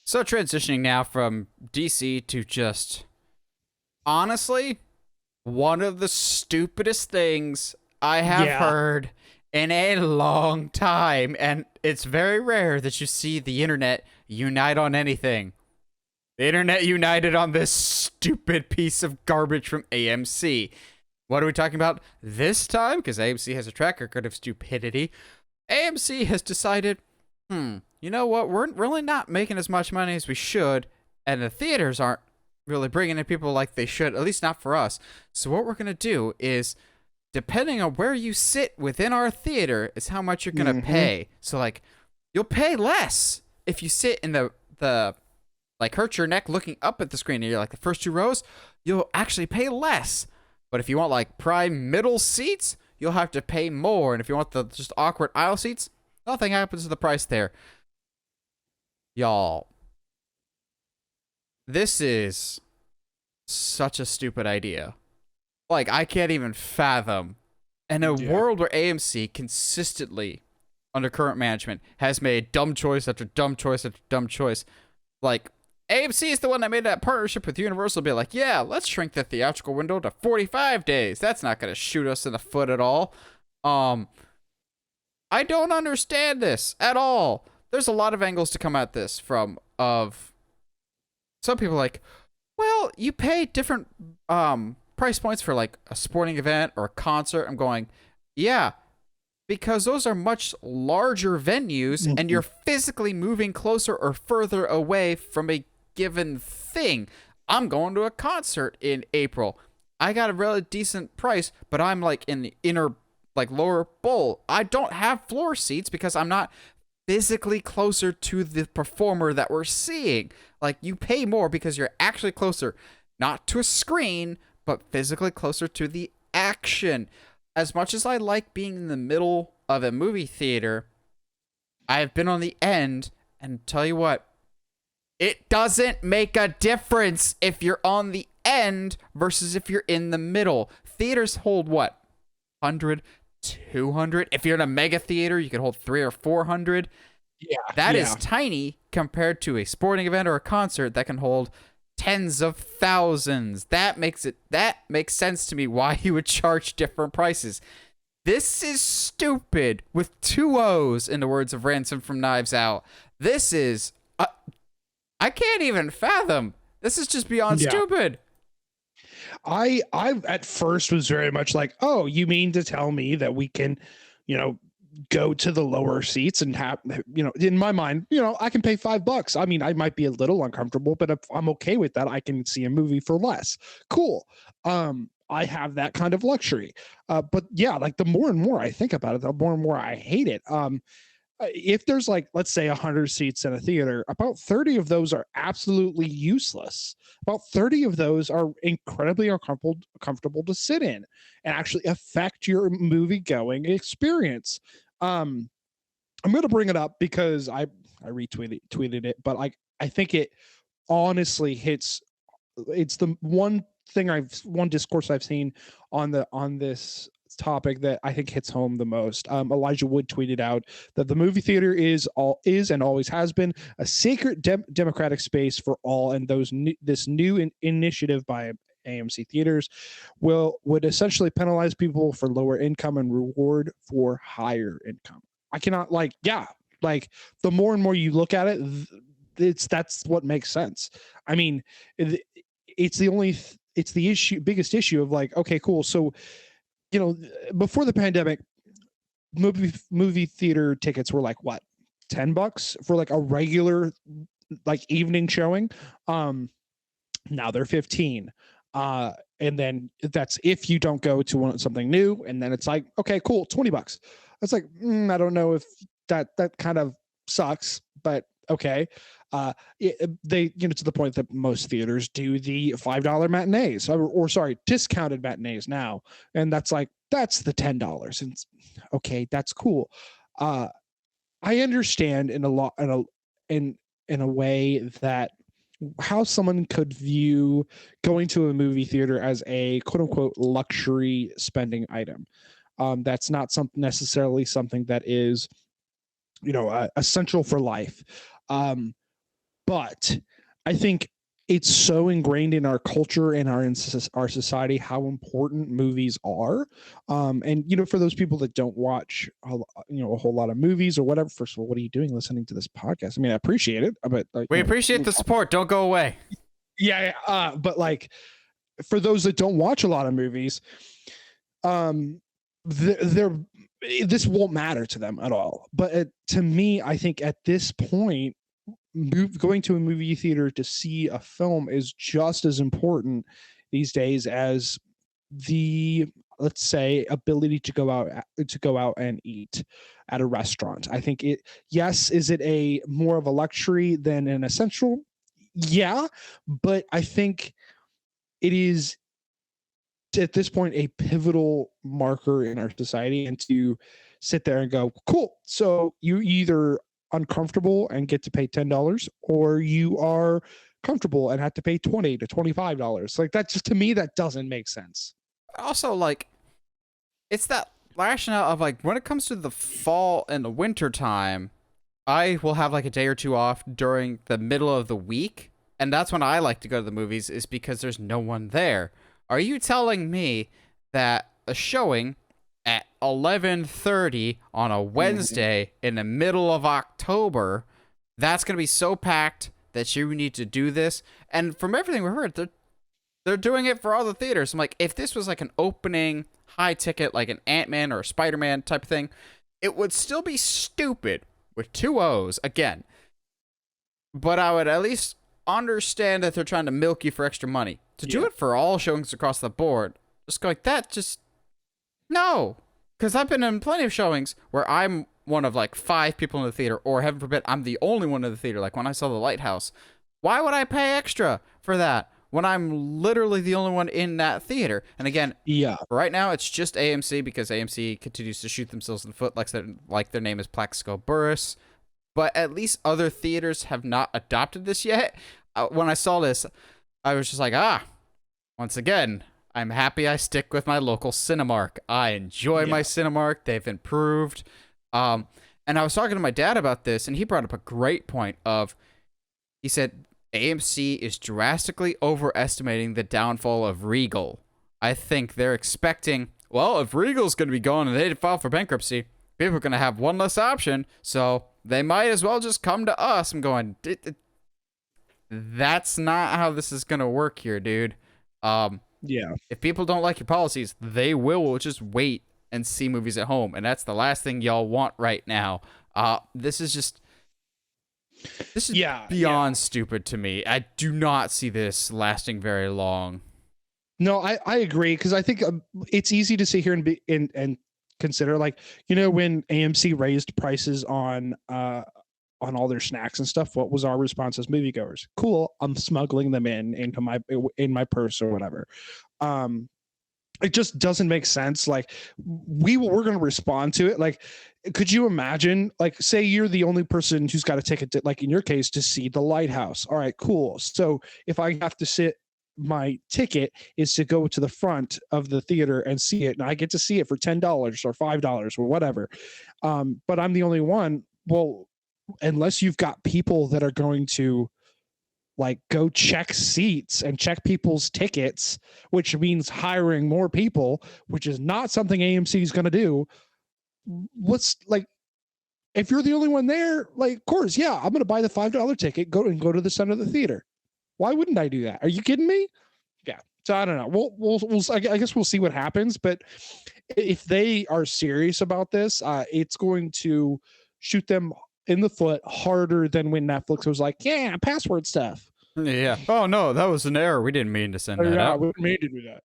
So transitioning now from DC to just honestly one of the stupidest things I have Yeah. heard in a long time, and it's very rare that you see the internet unite on anything. The internet united on this stupid piece of garbage from AMC. What are we talking about this time? Because AMC has a track record of stupidity. AMC has decided, you know what? We're really not making as much money as we should, and the theaters aren't really bringing in people like they should, at least not for us. So what we're gonna do is, depending on where you sit within our theater, is how much you're gonna hmm pay. So like, you'll pay less if you sit in the like hurt your neck looking up at the screen and you're like the first two rows. You'll actually pay less. But if you want like prime middle seats, you'll have to pay more. And if you want the just awkward aisle seats, nothing happens to the price there. Y'all, this is such a stupid idea. Like, I can't even fathom. In a Yeah. world where AMC consistently, under current management, has made dumb choice after dumb choice after dumb choice, like, AMC is the one that made that partnership with Universal be like, yeah, let's shrink the theatrical window to 45 days. That's not going to shoot us in the foot at all. Um, I don't understand this at all. There's a lot of angles to come at this from of some people like, well, you pay different price points for like a sporting event or a concert. I'm going, yeah, because those are much larger venues and hmm you're physically moving closer or further away from a given thing. I'm going to a concert in April. I got a really decent price, but I'm like in the inner, like lower bowl. I don't have floor seats because I'm not physically closer to the performer that we're seeing. Like, you pay more because you're actually closer, not to a screen, but physically closer to the action. As much as I like being in the middle of a movie theater, I have been on the end, and tell you what, it doesn't make a difference if you're on the end versus if you're in the middle. Theaters hold what? 100, 200? If you're in a mega theater, you can hold 300 or 400. Yeah. That is Yeah. tiny compared to a sporting event or a concert that can hold tens of thousands. That makes sense to me why you would charge different prices. This is stupid with two O's, in the words of Ransom from Knives Out. This is I can't even fathom. This is just beyond Yeah. stupid. I at first was very much like, oh, you mean to tell me that we can, you know, go to the lower seats and have, in my mind, I can pay $5. I mean, I might be a little uncomfortable, but if I'm okay with that, I can see a movie for less. Cool. I have that kind of luxury. But yeah, like the more and more I think about it, the more and more I hate it. If there's like, let's say 100 seats in a theater, about 30 of those are absolutely useless. About 30 of those are incredibly uncomfortable to sit in and actually affect your movie going experience. um I'm going to bring it up because I retweeted it, but I think it honestly hits. It's the one discourse I've seen on this topic that I think hits home the most. Elijah Wood tweeted out that the movie theater is and always has been a sacred democratic space for all, and this new initiative by AMC theaters would essentially penalize people for lower income and reward for higher income. I cannot like the more and more you look at it, that's what makes sense. I mean, it's the only it's the biggest issue of like, okay, cool. So, you know, before the pandemic, movie theater tickets were like what, $10 for like a regular like evening showing. Um, Now they're 15. And then that's if you don't go to something new, and then it's like, okay, cool, $20. It's like, I don't know if that kind of sucks, but okay. They, to the point that most theaters do the $5 matinees, or sorry, discounted matinees now, and that's the $10, and okay, that's cool. Uh, I understand in a lot in a way that how someone could view going to a movie theater as a quote unquote luxury spending item. That's not necessarily something that is, essential for life. Um, But I think it's so ingrained in our culture and our society how important movies are. And for those people that don't watch a whole lot of movies or whatever, first of all, what are you doing listening to this podcast? I mean, I appreciate it, but We appreciate the support. Don't go away. Yeah, but like for those that don't watch a lot of movies, they're this won't matter to them at all. But to me, I think at this point, going to a movie theater to see a film is just as important these days as the, let's say, ability to go out and eat at a restaurant. I think is it a more of a luxury than an essential? Yeah, but I think it is at this point a pivotal marker in our society, and to sit there and go, cool, so you either uncomfortable and get to pay $10, or you are comfortable and have to pay $20 to $25. Like, that just, to me, that doesn't make sense. Also, like, it's that rationale of like, when it comes to the fall and the winter time, I will have like a day or two off during the middle of the week, and that's when I like to go to the movies, is because there's no one there. Are you telling me that a showing at 11:30 on a Wednesday in the middle of October, that's going to be so packed that you need to do this? And from everything we heard, they're doing it for all the theaters. I'm like, if this was like an opening high ticket, like an Ant-Man or a Spider-Man type of thing, it would still be stupid with two O's again. But I would at least understand that they're trying to milk you for extra money. To do it for all showings across the board, just go like that, just no. Because I've been in plenty of showings where I'm one of like 5 people in the theater, or heaven forbid, I'm the only one in the theater. Like when I saw The Lighthouse, why would I pay extra for that when I'm literally the only one in that theater? And again, right now it's just AMC, because AMC continues to shoot themselves in the foot like their name is Plaxico Burress. But at least other theaters have not adopted this yet. When I saw this, I was just like, once again, I'm happy I stick with my local Cinemark. I enjoy my Cinemark. They've improved. And I was talking to my dad about this, and he brought up a great point he said AMC is drastically overestimating the downfall of Regal. I think they're expecting, well, if Regal's going to be gone and they file for bankruptcy, people are going to have one less option, so they might as well just come to us. I'm going, that's not how this is going to work here, dude. If people don't like your policies, they will just wait and see movies at home, and that's the last thing y'all want right now. This is beyond stupid to me. I do not see this lasting very long. No, I agree, because I think it's easy to sit here and consider, like, when AMC raised prices on all their snacks and stuff, what was our response as moviegoers? Cool, I'm smuggling them in my purse or whatever. It just doesn't make sense. Like, we're going to respond to it. Like, could you imagine, like, say you're the only person who's got a ticket to, like in your case, to see The Lighthouse. All right, cool. So if I have to sit, my ticket is to go to the front of the theater and see it, and I get to see it for $10 or $5 or whatever. But I'm the only one. Well, unless you've got people that are going to like go check seats and check people's tickets, which means hiring more people, which is not something AMC is going to do. What's like, if you're the only one there, like, of course, yeah, I'm going to buy the $5 ticket, go to the center of the theater. Why wouldn't I do that? Are you kidding me? Yeah. So I don't know. We'll I guess we'll see what happens. But if they are serious about this, it's going to shoot them in the foot harder than when Netflix was like, yeah, password stuff. Yeah. Oh no, that was an error. We didn't mean to send that out. We didn't mean to do that.